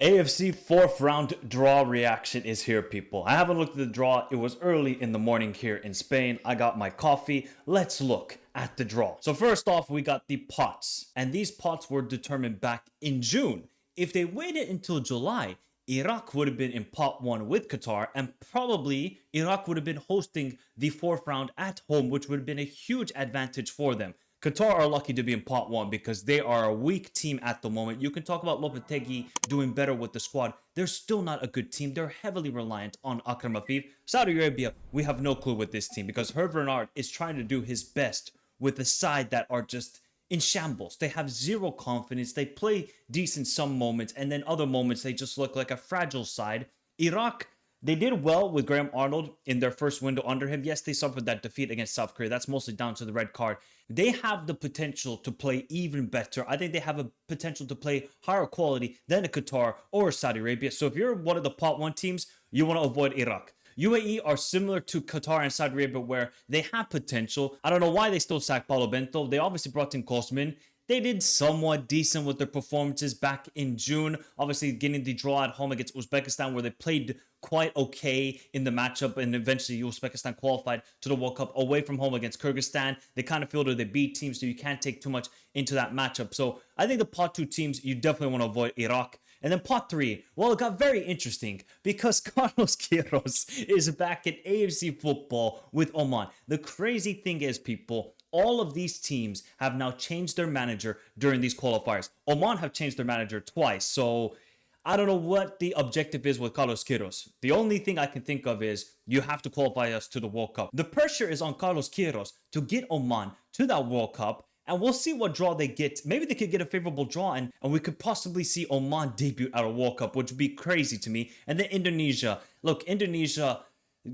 AFC fourth round draw reaction is here, people. I haven't looked at the draw. It was early in the morning here in Spain. I got my coffee. Let's look at the draw. So first off, we got the pots. And these pots were determined back in June. If they waited until July, Iraq would have been in pot one with Qatar, and probably Iraq would have been hosting the fourth round at home, which would have been a huge advantage for them. Qatar are lucky to be in pot one because they are a weak team at the moment. You can talk about Lopetegui doing better with the squad. They're still not a good team. They're heavily reliant on Akram Afif. Saudi Arabia, we have no clue with this team because Hervé Renard is trying to do his best with a side that are just in shambles. They have zero confidence. They play decent some moments, and then other moments they just look like a fragile side. Iraq, they did well with Graham Arnold in their first window under him. Yes, they suffered that defeat against South Korea. That's mostly down to the red card. They have the potential to play even better. I think they have a potential to play higher quality than a Qatar or Saudi Arabia. So if you're one of the pot one teams, you want to avoid Iraq. UAE are similar to Qatar and Saudi Arabia where they have potential. I don't know why they still sacked Paulo Bento. They obviously brought in Kosmin. They did somewhat decent with their performances back in June. Obviously getting the draw at home against Uzbekistan where they played quite okay in the matchup, and eventually Uzbekistan qualified to the World Cup away from home against Kyrgyzstan. They kind of feel they're the B team, so you can't take too much into that matchup. So I think the pot two teams, you definitely want to avoid Iraq. And then pot three, well, it got very interesting because Carlos Queiroz is back in AFC football with Oman. The crazy thing is, people, all of these teams have now changed their manager during these qualifiers. Oman have changed their manager twice, so I don't know what the objective is with Carlos Queiroz. The only thing I can think of is you have to qualify us to the World Cup. The pressure is on Carlos Queiroz to get Oman to that World Cup, and we'll see what draw they get. Maybe they could get a favorable draw, and we could possibly see Oman debut at a World Cup, which would be crazy to me. And then Indonesia. Look, Indonesia,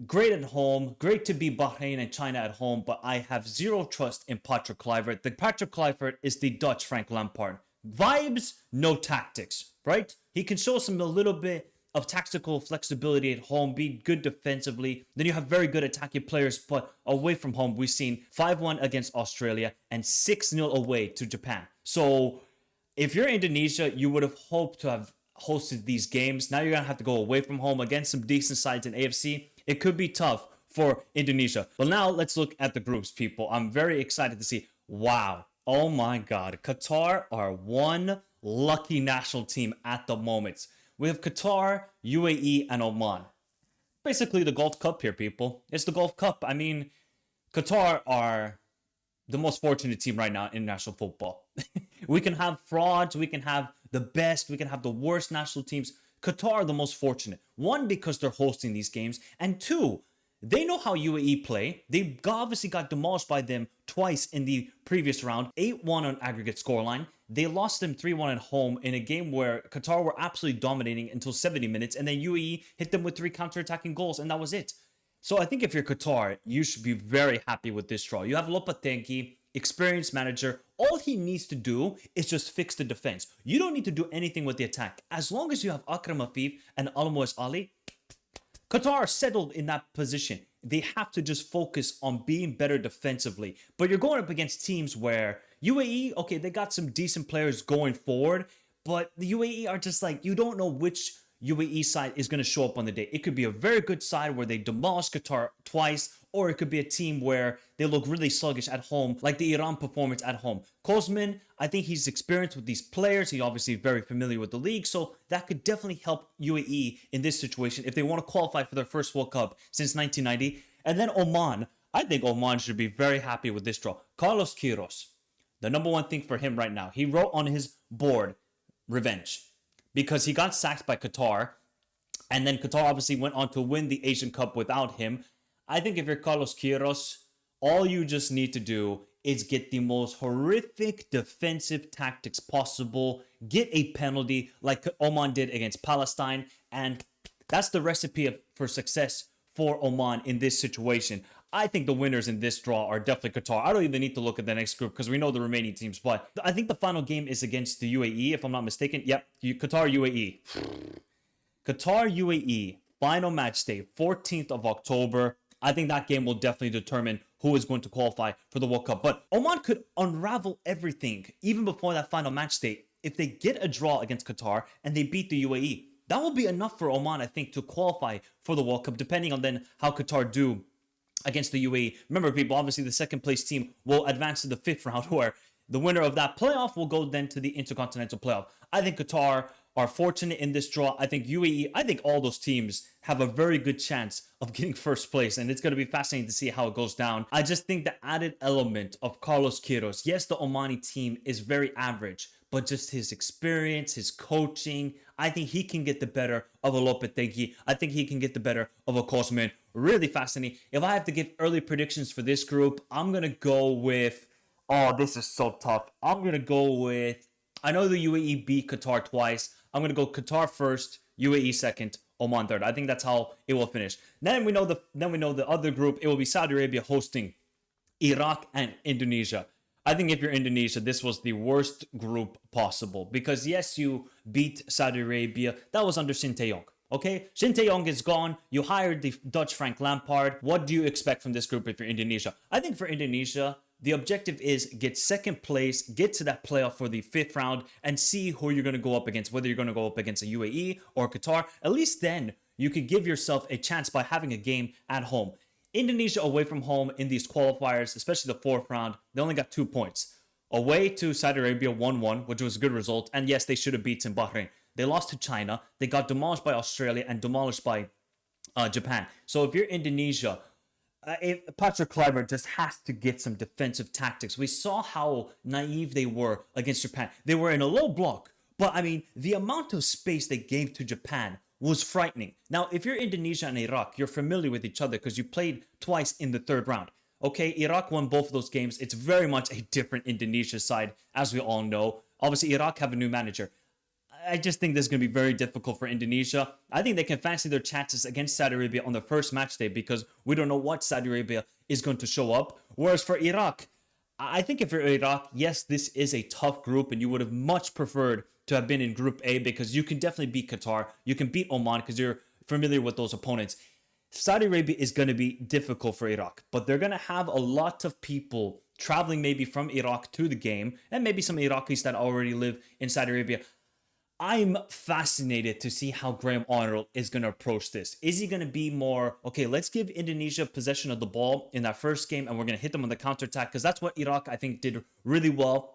great at home, great to be Bahrain and China at home, but I have zero trust in Patrick Kluivert. The Patrick Kluivert is the Dutch Frank Lampard. Vibes, no tactics, right? He can show us a little bit of tactical flexibility at home, be good defensively. Then you have very good attacking players, but away from home, we've seen 5-1 against Australia and 6-0 away to Japan. So if you're Indonesia, you would have hoped to have hosted these games. Now you're going to have to go away from home against some decent sides in AFC. It could be tough for Indonesia. But now let's look at the groups, people. I'm very excited to see. Wow. Oh my God. Qatar are one lucky national team at the moment. We have Qatar, UAE, and Oman. Basically the Gulf Cup here, people. It's the Gulf Cup. I mean, Qatar are the most fortunate team right now in national football. We can have frauds, we can have the best, we can have the worst national teams. Qatar are the most fortunate. One, because they're hosting these games, and two, they know how UAE play. They obviously got demolished by them twice in the previous round, 8-1 on aggregate scoreline. They lost them 3-1 at home in a game where Qatar were absolutely dominating until 70 minutes, and then UAE hit them with 3 counter-attacking goals, and that was it. So I think if you're Qatar, you should be very happy with this draw. You have Lopetegui, experienced manager. All he needs to do is just fix the defense. You don't need to do anything with the attack. As long as you have Akram Afif and Almoez Ali, Qatar are settled in that position. They have to just focus on being better defensively. But you're going up against teams where UAE, okay, they got some decent players going forward, but the UAE are just like, you don't know which UAE side is going to show up on the day. It could be a very good side where they demolish Qatar twice, or it could be a team where they look really sluggish at home, like the Iran performance at home. Kosmin, I think he's experienced with these players. He's obviously very familiar with the league, so that could definitely help UAE in this situation if they want to qualify for their first World Cup since 1990. And then Oman, I think Oman should be very happy with this draw. Carlos Queiroz, the number one thing for him right now, he wrote on his board, revenge, because he got sacked by Qatar, and then Qatar obviously went on to win the Asian Cup without him. I think if you're Carlos Queiroz, all you just need to do is get the most horrific defensive tactics possible, get a penalty like Oman did against Palestine, and that's the recipe for success for Oman in this situation. I think the winners in this draw are definitely Qatar. I don't even need to look at the next group because we know the remaining teams, but I think the final game is against the UAE, if I'm not mistaken. Yep, Qatar, UAE. Qatar, UAE, final match day, 14th of October. I think that game will definitely determine who is going to qualify for the World Cup. But Oman could unravel everything even before that final match day if they get a draw against Qatar and they beat the UAE, that will be enough for Oman, I think, to qualify for the World Cup, depending on then how Qatar do against the UAE. Remember, people, obviously the second place team will advance to the fifth round, where the winner of that playoff will go then to the Intercontinental Playoff. I think Qatar are fortunate in this draw. I think UAE, I think all those teams have a very good chance of getting first place, and it's going to be fascinating to see how it goes down. I just think the added element of Carlos Queiroz, yes, the Omani team is very average, but just his experience, his coaching, I think he can get the better of a Lopetegui. I think he can get the better of a Kosman. Really fascinating. If I have to give early predictions for this group, I'm going to go with, oh, this is so tough. I'm going to go with, I know the UAE beat Qatar twice. I'm going to go Qatar first, UAE second, Oman third. I think that's how it will finish. Then we know the other group. It will be Saudi Arabia hosting Iraq and Indonesia. I think if you're Indonesia, this was the worst group possible because yes, you beat Saudi Arabia. That was under Shin Tae-yong. Okay, Shin Tae-yong is gone. You hired the Dutch Frank Lampard. What do you expect from this group if you're Indonesia? I think for Indonesia, the objective is get second place, get to that playoff for the fifth round, and see who you're going to go up against, whether you're going to go up against a UAE or Qatar. At least then you could give yourself a chance by having a game at home. Indonesia away from home in these qualifiers, especially the fourth round, they only got 2 points. Away to Saudi Arabia 1-1, which was a good result. And yes, they should have beaten Bahrain. They lost to China. They got demolished by Australia and demolished by Japan. So if you're Indonesia, Patrick Kluivert just has to get some defensive tactics. We saw how naive they were against Japan. They were in a low block, but I mean, the amount of space they gave to Japan was frightening. Now, if you're Indonesia and Iraq, you're familiar with each other because you played twice in the third round. Okay, Iraq won both of those games. It's very much a different Indonesia side, as we all know. Obviously, Iraq have a new manager. I just think this is going to be very difficult for Indonesia. I think they can fancy their chances against Saudi Arabia on the first match day because we don't know what Saudi Arabia is going to show up. Whereas for Iraq, I think if you're Iraq, yes, this is a tough group and you would have much preferred to have been in Group A because you can definitely beat Qatar. You can beat Oman because you're familiar with those opponents. Saudi Arabia is going to be difficult for Iraq, but they're going to have a lot of people traveling maybe from Iraq to the game and maybe some Iraqis that already live in Saudi Arabia. I'm fascinated to see how Graham Arnold is going to approach this. Is he going to be more, okay, let's give Indonesia possession of the ball in that first game and we're going to hit them on the counterattack? Because that's what Iraq, I think, did really well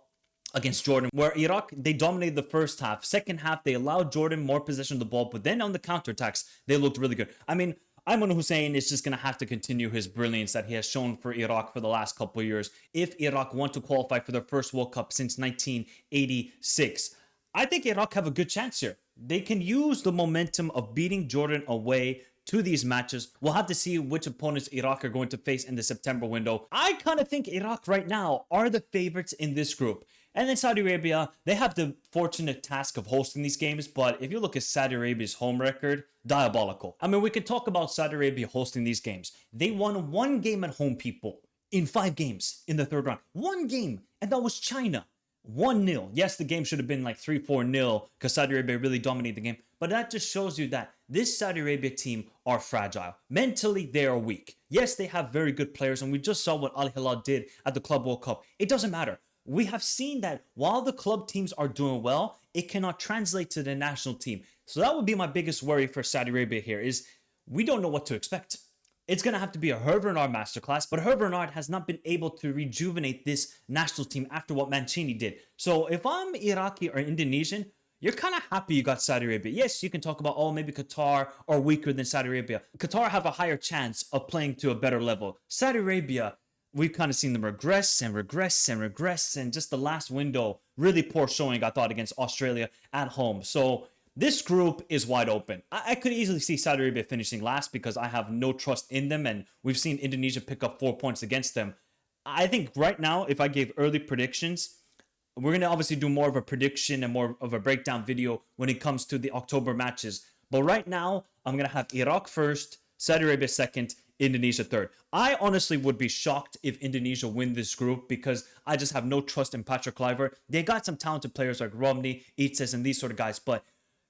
against Jordan, where Iraq, they dominated the first half. Second half, they allowed Jordan more possession of the ball, but then on the counterattacks, they looked really good. I mean, Ayman Hussein is just going to have to continue his brilliance that he has shown for Iraq for the last couple of years if Iraq want to qualify for their first World Cup since 1986. I think Iraq have a good chance here. They can use the momentum of beating Jordan away to these matches. We'll have to see which opponents Iraq are going to face in the September window. I kind of think Iraq right now are the favorites in this group. And then Saudi Arabia, they have the fortunate task of hosting these games, but if you look at Saudi Arabia's home record, diabolical. I mean, we could talk about Saudi Arabia hosting these games. They won one game at home, people, in 5 games in the third round. One game, and that was China. 1-0. Yes, the game should have been like 3-4-0 because Saudi Arabia really dominated the game. But that just shows you that this Saudi Arabia team are fragile. Mentally, they are weak. Yes, they have very good players, and we just saw what Al Hilal did at the Club World Cup. It doesn't matter. We have seen that while the club teams are doing well, it cannot translate to the national team. So that would be my biggest worry for Saudi Arabia here is we don't know what to expect. It's going to have to be a Hervé Renard masterclass, but Hervé Renard has not been able to rejuvenate this national team after what Mancini did. So if I'm Iraqi or Indonesian, you're kind of happy you got Saudi Arabia. Yes, you can talk about, oh, maybe Qatar are weaker than Saudi Arabia. Qatar have a higher chance of playing to a better level. Saudi Arabia, we've kind of seen them regress and regress and regress. And just the last window, really poor showing, I thought, against Australia at home. So this group is wide open. I could easily see Saudi Arabia finishing last because I have no trust in them. And we've seen Indonesia pick up 4 points against them. I think right now, if I gave early predictions, we're going to obviously do more of a prediction and more of a breakdown video when it comes to the October matches. But right now, I'm going to have Iraq first, Saudi Arabia second, Indonesia third. I honestly would be shocked if Indonesia win this group because I just have no trust in Patrick Kluivert. They got some talented players like Romney, Itzes, and these sort of guys, but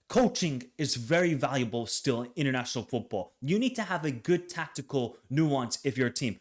coaching is very valuable still in international football. You need to have a good tactical nuance if you're a team.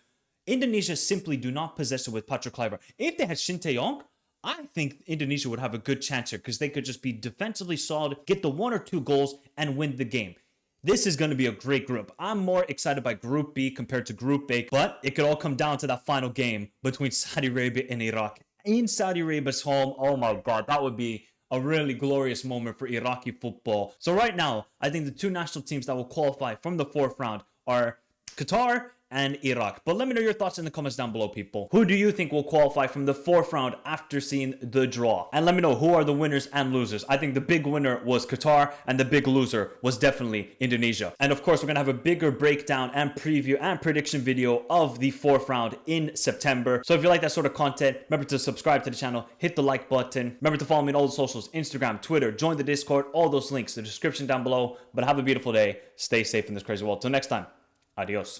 Indonesia simply do not possess it with Patrick Kluivert. If they had Shin Tae-yong, I think Indonesia would have a good chance here because they could just be defensively solid, get the 1 or 2 goals, and win the game. This is going to be a great group. I'm more excited by Group B compared to Group A, but it could all come down to that final game between Saudi Arabia and Iraq. In Saudi Arabia's home, oh my God, that would be a really glorious moment for Iraqi football. So right now, I think the 2 national teams that will qualify from the 4th round are Qatar and Iraq. But let me know your thoughts in the comments down below, people. Who do you think will qualify from the 4th round after seeing the draw? And let me know who are the winners and losers. I think the big winner was Qatar and the big loser was definitely Indonesia. And of course, we're gonna have a bigger breakdown and preview and prediction video of the 4th round in September. So if you like that sort of content, remember to subscribe to the channel, hit the like button. Remember to follow me on all the socials, Instagram, Twitter, join the Discord, all those links in the description down below. But have a beautiful day. Stay safe in this crazy world. Till next time, adios.